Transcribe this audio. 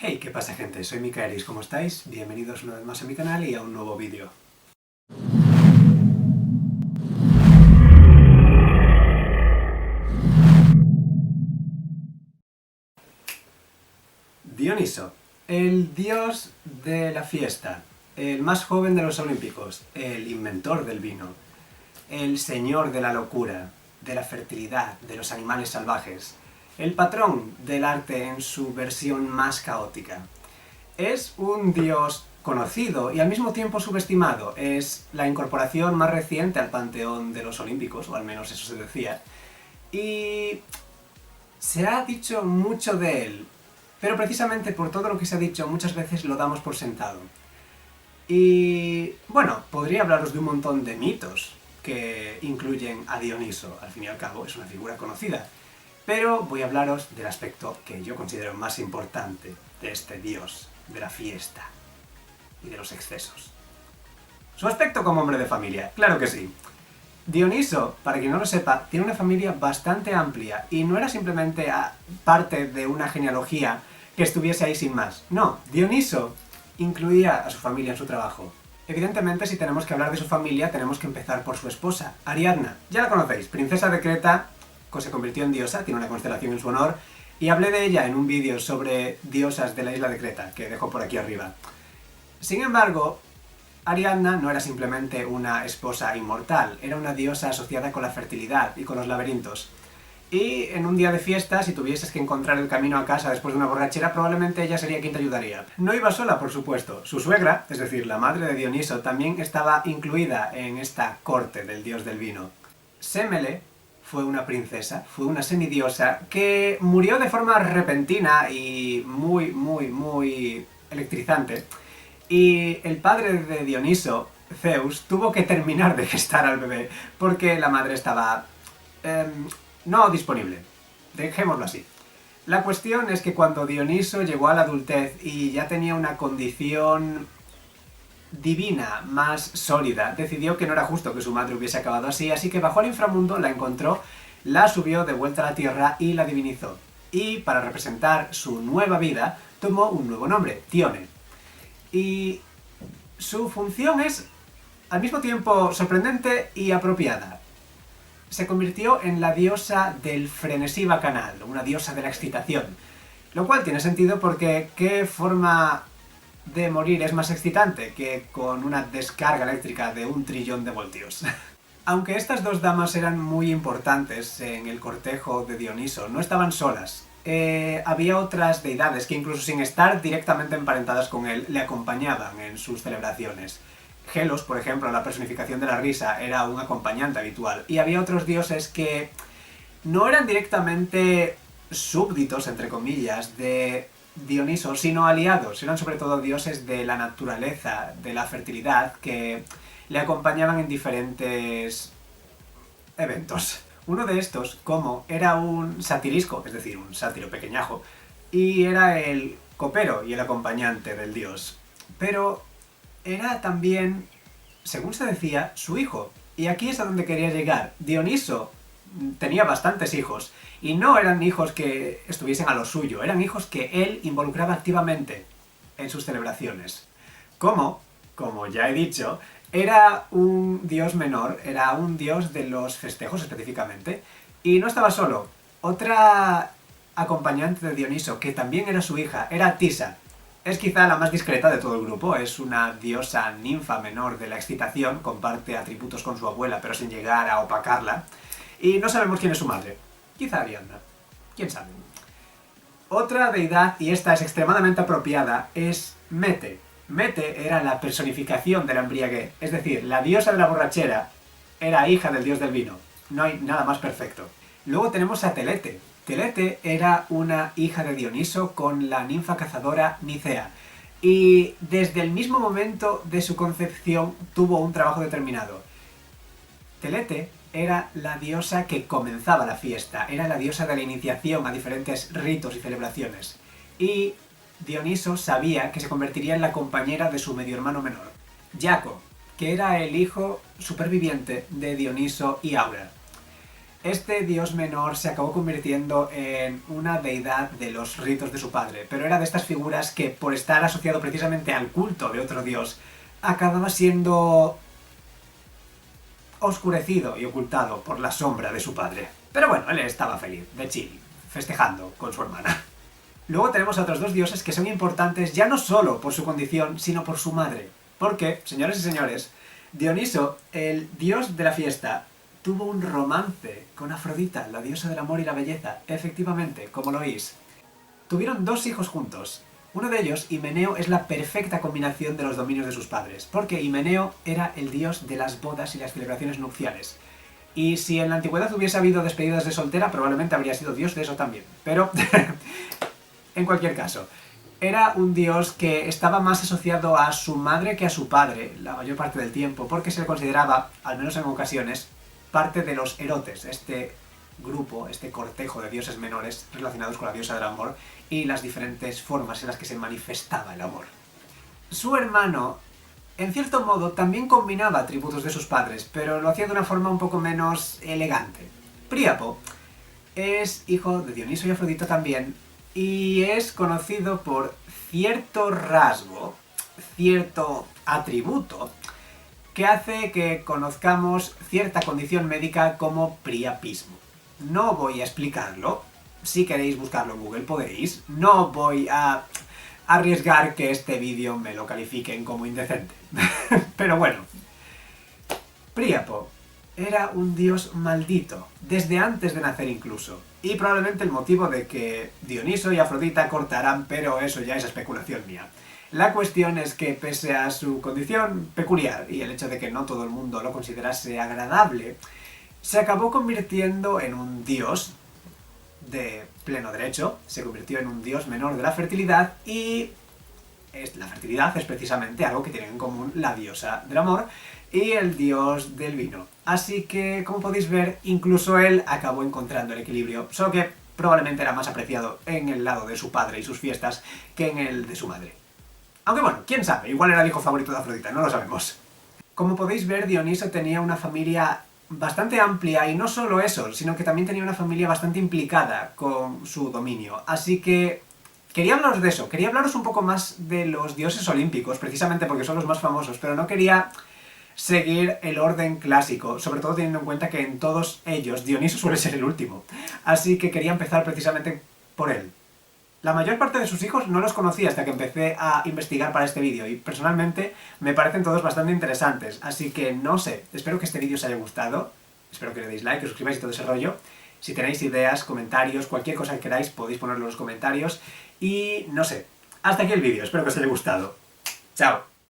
Hey, ¿qué pasa gente? Soy Micaelis, ¿cómo estáis? Bienvenidos una vez más a mi canal y a un nuevo vídeo. Dioniso, el dios de la fiesta, el más joven de los olímpicos, el inventor del vino, el señor de la locura, de la fertilidad, de los animales salvajes, el patrón del arte en su versión más caótica. Es un dios conocido y al mismo tiempo subestimado. Es la incorporación más reciente al panteón de los olímpicos, o al menos eso se decía. Y se ha dicho mucho de él, pero precisamente por todo lo que se ha dicho muchas veces lo damos por sentado. Y bueno, podría hablaros de un montón de mitos que incluyen a Dioniso, al fin y al cabo es una figura conocida. Pero voy a hablaros del aspecto que yo considero más importante de este dios, de la fiesta y de los excesos. Su aspecto como hombre de familia, claro que sí. Dioniso, para quien no lo sepa, tiene una familia bastante amplia y no era simplemente parte de una genealogía que estuviese ahí sin más. No, Dioniso incluía a su familia en su trabajo. Evidentemente, si tenemos que hablar de su familia, tenemos que empezar por su esposa, Ariadna. Ya la conocéis, princesa de Creta, que se convirtió en diosa, tiene una constelación en su honor, y hablé de ella en un vídeo sobre diosas de la isla de Creta, que dejo por aquí arriba. Sin embargo, Ariadna no era simplemente una esposa inmortal, era una diosa asociada con la fertilidad y con los laberintos. Y en un día de fiesta, si tuvieses que encontrar el camino a casa después de una borrachera, probablemente ella sería quien te ayudaría. No iba sola, por supuesto. Su suegra, es decir, la madre de Dioniso, también estaba incluida en esta corte del dios del vino. Semele fue una princesa, fue una semidiosa, que murió de forma repentina y muy electrizante. Y el padre de Dioniso, Zeus, tuvo que terminar de gestar al bebé, porque la madre estaba no disponible. Dejémoslo así. La cuestión es que cuando Dioniso llegó a la adultez y ya tenía una condición divina, más sólida, decidió que no era justo que su madre hubiese acabado así, así que bajó al inframundo, la encontró, la subió de vuelta a la tierra y la divinizó. Y para representar su nueva vida, tomó un nuevo nombre, Tione. Y su función es al mismo tiempo sorprendente y apropiada. Se convirtió en la diosa del frenesí bacanal, una diosa de la excitación. Lo cual tiene sentido porque ¿qué forma de morir es más excitante que con una descarga eléctrica de 1.000.000.000 de voltios? Aunque estas dos damas eran muy importantes en el cortejo de Dioniso, no estaban solas. Había otras deidades que incluso sin estar directamente emparentadas con él, le acompañaban en sus celebraciones. Helos, por ejemplo, la personificación de la risa, era un acompañante habitual. Y había otros dioses que no eran directamente súbditos, entre comillas, de Dioniso, sino aliados. Eran sobre todo dioses de la naturaleza, de la fertilidad, que le acompañaban en diferentes eventos. Uno de estos, Como, era un satirisco, es decir, un sátiro pequeñajo, y era el copero y el acompañante del dios. Pero era también, según se decía, su hijo. Y aquí es a donde quería llegar. Dioniso tenía bastantes hijos, y no eran hijos que estuviesen a lo suyo, eran hijos que él involucraba activamente en sus celebraciones. Como ya he dicho, era un dios menor, era un dios de los festejos específicamente, y no estaba solo. Otra acompañante de Dioniso, que también era su hija, era Tisa. Es quizá la más discreta de todo el grupo, es una diosa ninfa menor de la excitación, comparte atributos con su abuela pero sin llegar a opacarla, y no sabemos quién es su madre. Quizá Ariadna. ¿Quién sabe? Otra deidad, y esta es extremadamente apropiada, es Mete. Mete era la personificación de la embriaguez, es decir, la diosa de la borrachera era hija del dios del vino. No hay nada más perfecto. Luego tenemos a Telete. Telete era una hija de Dioniso con la ninfa cazadora Nicea, y desde el mismo momento de su concepción tuvo un trabajo determinado. Telete era la diosa que comenzaba la fiesta, era la diosa de la iniciación a diferentes ritos y celebraciones. Y Dioniso sabía que se convertiría en la compañera de su medio hermano menor, Yaco, que era el hijo superviviente de Dioniso y Aura. Este dios menor se acabó convirtiendo en una deidad de los ritos de su padre, pero era de estas figuras que, por estar asociado precisamente al culto de otro dios, acababa siendo oscurecido y ocultado por la sombra de su padre. Pero bueno, él estaba feliz, de chill, festejando con su hermana. Luego tenemos a otros dos dioses que son importantes ya no solo por su condición, sino por su madre. Porque, señores y señores, Dioniso, el dios de la fiesta, tuvo un romance con Afrodita, la diosa del amor y la belleza. Efectivamente, como lo oís. Tuvieron dos hijos juntos. Uno de ellos, Himeneo, es la perfecta combinación de los dominios de sus padres, porque Himeneo era el dios de las bodas y las celebraciones nupciales. Y si en la antigüedad hubiese habido despedidas de soltera, probablemente habría sido dios de eso también. Pero, en cualquier caso, era un dios que estaba más asociado a su madre que a su padre, la mayor parte del tiempo, porque se le consideraba, al menos en ocasiones, parte de los erotes, este grupo, este cortejo de dioses menores relacionados con la diosa del amor y las diferentes formas en las que se manifestaba el amor. Su hermano, en cierto modo, también combinaba atributos de sus padres, pero lo hacía de una forma un poco menos elegante. Príapo es hijo de Dioniso y Afrodita también, y es conocido por cierto rasgo, cierto atributo, que hace que conozcamos cierta condición médica como priapismo. No voy a explicarlo, si queréis buscarlo en Google podéis, no voy a arriesgar que este vídeo me lo califiquen como indecente. Pero bueno, Príapo era un dios maldito, desde antes de nacer incluso, y probablemente el motivo de que Dioniso y Afrodita cortaran, pero eso ya es especulación mía. La cuestión es que, pese a su condición peculiar y el hecho de que no todo el mundo lo considerase agradable, se acabó convirtiendo en un dios de pleno derecho, se convirtió en un dios menor de la fertilidad y la fertilidad es precisamente algo que tienen en común la diosa del amor y el dios del vino. Así que, como podéis ver, incluso él acabó encontrando el equilibrio, solo que probablemente era más apreciado en el lado de su padre y sus fiestas que en el de su madre. Aunque bueno, quién sabe, igual era el hijo favorito de Afrodita, no lo sabemos. Como podéis ver, Dioniso tenía una familia bastante amplia, y no solo eso, sino que también tenía una familia bastante implicada con su dominio. Así que quería hablaros de eso, quería hablaros un poco más de los dioses olímpicos, precisamente porque son los más famosos, pero no quería seguir el orden clásico, sobre todo teniendo en cuenta que en todos ellos Dioniso suele ser el último. Así que quería empezar precisamente por él. La mayor parte de sus hijos no los conocía hasta que empecé a investigar para este vídeo, y personalmente me parecen todos bastante interesantes, así que no sé, espero que este vídeo os haya gustado, espero que le deis like, que os suscribáis y todo ese rollo. Si tenéis ideas, comentarios, cualquier cosa que queráis, podéis ponerlo en los comentarios, y no sé, hasta aquí el vídeo, espero que os haya gustado. ¡Chao!